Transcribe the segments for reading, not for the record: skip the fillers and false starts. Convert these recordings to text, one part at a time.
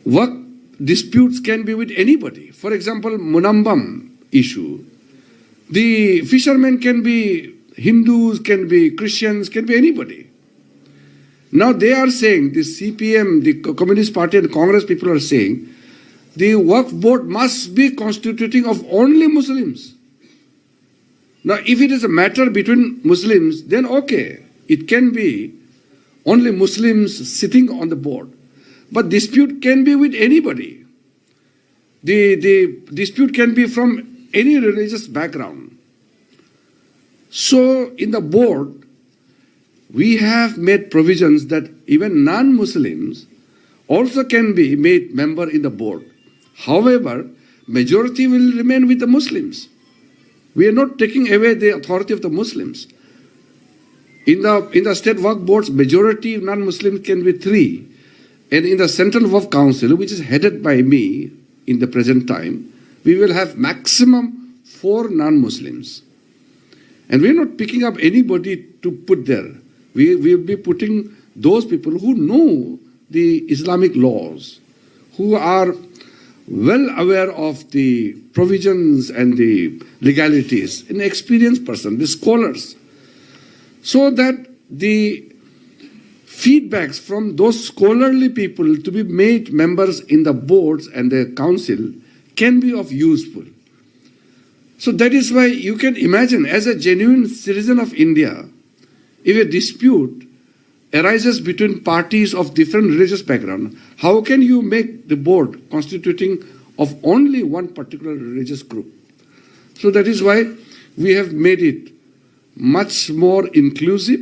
Work disputes can be with anybody. For example, Munambam issue. The fishermen can be Hindus, can be Christians, can be anybody. Now they are saying, the CPM, the Communist Party and Congress people are saying, the work board must be constituting of only Muslims. Now if it is a matter between Muslims, then okay, it can be only Muslims sitting on the board. But dispute can be with anybody. The dispute can be from any religious background. So in the board, we have made provisions that even non-Muslims also can be made member in the board. However, majority will remain with the Muslims. We are not taking away the authority of the Muslims. In the state work boards, majority non-Muslims can be 3. And in the Central Work Council, which is headed by me in the present time, we will have maximum 4 non-Muslims. And we are not picking up anybody to put there. We will be putting those people who know the Islamic laws, who are well aware of the provisions and the legalities, an experienced person, the scholars, so that the feedbacks from those scholarly people to be made members in the boards and the council can be of useful. So that is why you can imagine, as a genuine citizen of India, if a dispute arises between parties of different religious background, how can you make the board constituting of only one particular religious group? So that is why we have made it much more inclusive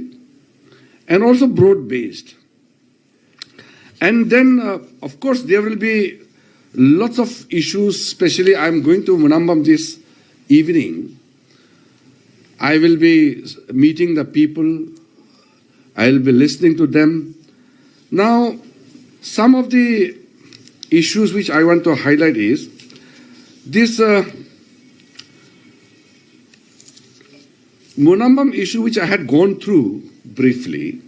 and also broad-based. And then, of course, there will be lots of issues, especially I'm going to Munambam this evening. I will be meeting the people. I will be listening to them. Now, some of the issues which I want to highlight is this Munambam issue, which I had gone through briefly,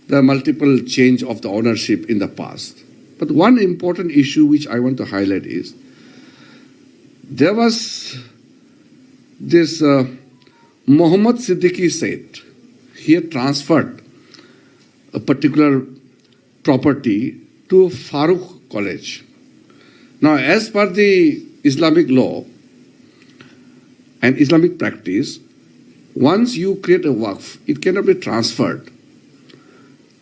the multiple change of the ownership in the past. But one important issue which I want to highlight is there was this Muhammad Siddiqui said he had transferred a particular property to Farooq College. Now, as per the Islamic law and Islamic practice, once you create a waqf, it cannot be transferred.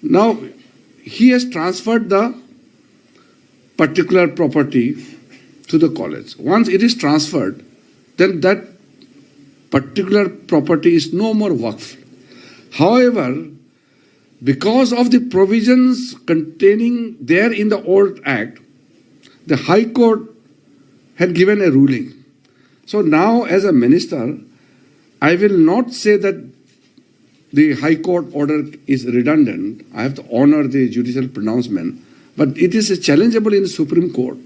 Now, he has transferred the particular property to the college. Once it is transferred, then that particular property is no more waqf. However, because of the provisions containing there in the old act, the High Court had given a ruling. So now, as a minister, I will not say that the High Court order is redundant. I have to honor the judicial pronouncement, but it is challengeable in the Supreme Court.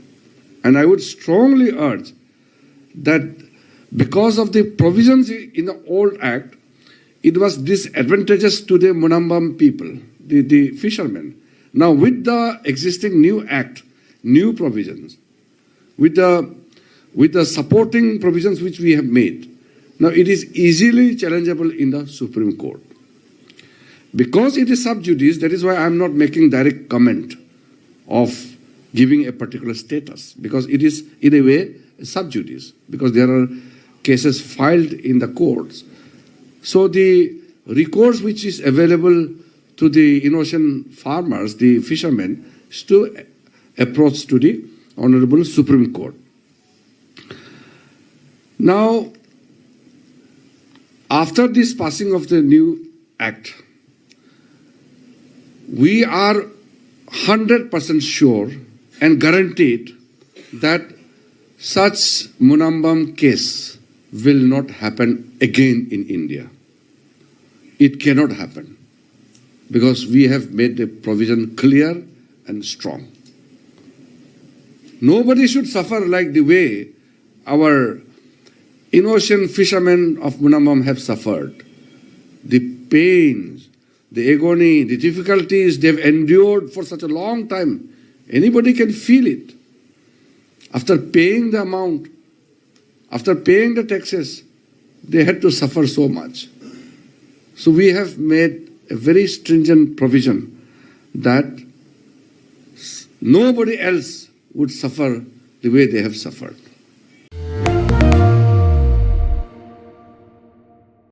And I would strongly urge that because of the provisions in the old act, it was disadvantageous to the Munambam people, the fishermen. Now, with the existing new act, new provisions, with the supporting provisions which we have made, now it is easily challengeable in the Supreme Court. Because it is sub judice, that is why I am not making direct comment of giving a particular status, because it is in a way sub judice, because there are cases filed in the courts. So the recourse which is available to the innocent farmers, the fishermen, is to approach to the Honorable Supreme Court. Now, after this passing of the new act, we are 100% sure and guaranteed that such Munambam case will not happen again in India. It cannot happen because we have made the provision clear and strong. Nobody should suffer like the way our innocent fishermen of Munambam have suffered. The pains, the agony, the difficulties they've endured for such a long time Anybody can feel it. After paying the amount, after paying the taxes, they had to suffer so much. So we have made a very stringent provision that nobody else would suffer the way they have suffered.